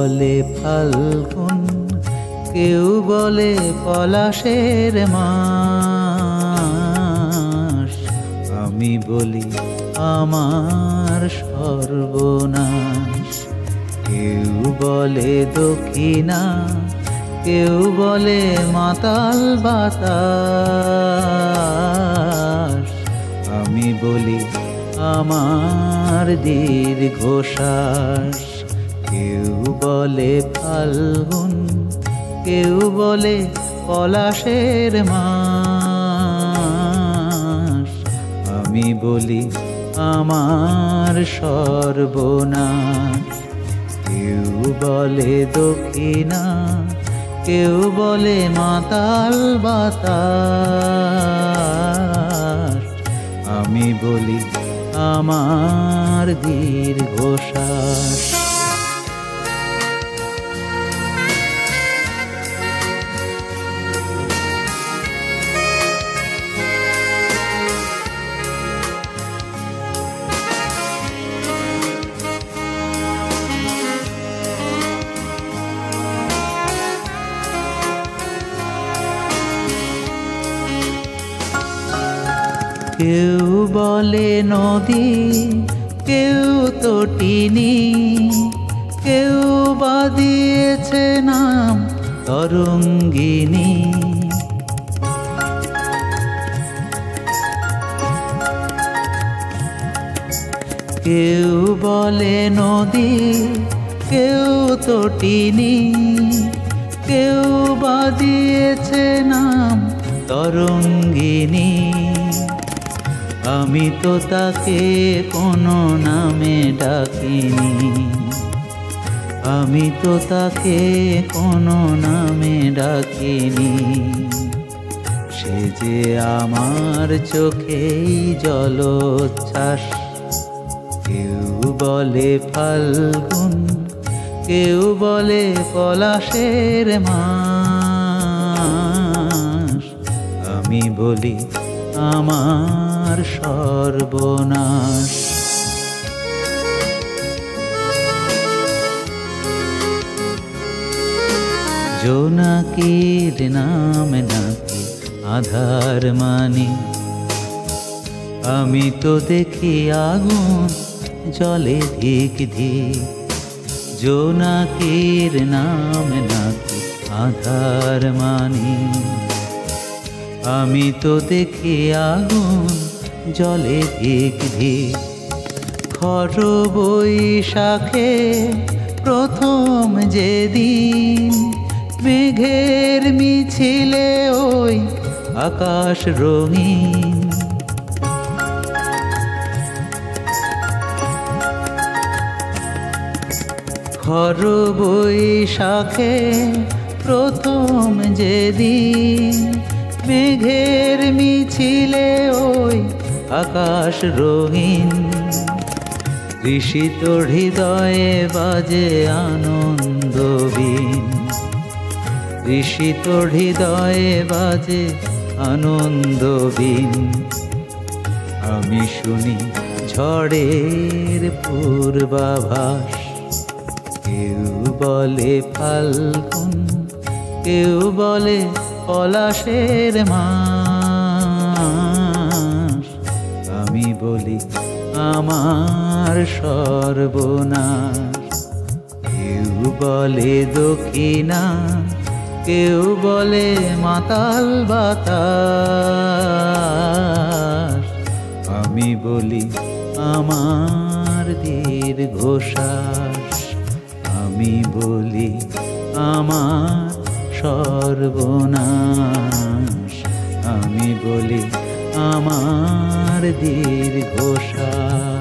বলে ফাল্গুন, কেউ বলে পলাশের মাস। আমি বলি আমার সর্বনাশ। কেউ বলে দক্ষিণা, কেউ বলে মাতাল বাতাস। আমি বলি আমার দীর্ঘশ্বাস। কেউ বলে ফাল্গুন, কেউ বলে পলাশের মাস। আমি বলি আমার সর্বনাশ। কেউ বলে দক্ষিণা, কেউ বলে মাতাল বাতাস। আমি বলি আমার দীর্ঘশ্বাস। কেউ বলে নদী, কেউ তটিনী, কেউ বা দিয়েছে নাম তরঙ্গিনী। কেউ বলে নদী, কেউ তটিনী, কেউ বা দিয়েছে নাম তরঙ্গিনী। আমি তো তাকে কোনো নামে ডাকিনি, আমি তো তাকে কোনো নামে ডাকিনি। সে যে আমার চোখেই জলোচ্ছ্বাস। কেউ বলে ফাল্গুন, কেউ বলে পলাশের মাস। আমি বলি আমার সর্বনাশ। জোনাকির নাম নাকি আধার মানি, আমি তো দেখি আগুন জলে ধিক ধিক। জোনাকির নাম নাকি আধার মানি, আমি তো দেখি আগুন জলে ধিক ধিক। খর বৈশাখে প্রথম যেদিন, মেঘের মিছিলে ওই আকাশ রঙিন। খর বৈশাখে প্রথম যেদিন, মেঘের মিছিলে ওই আকাশ রঙিন। ঋষিত হৃদয়ে বাজে আনন্দ বীণ, ঋষিত হৃদয়ে বাজে আনন্দ বীণ। আমি শুনি ঝড়ের পূর্বাভাস। কেউ বলে ফাল্গুন, কেউ বলে পলাশের মাস। আমি বলি আমার সর্বনাশ। কেউ বলে দক্ষিণা, কেউ বলে মাতাল বাতাস। আমি বলি আমার দীর্ঘশ্বাস। আমি বলি আমার সর্বনাশ। আমি বলি আমার দীর্ঘশ্বাস।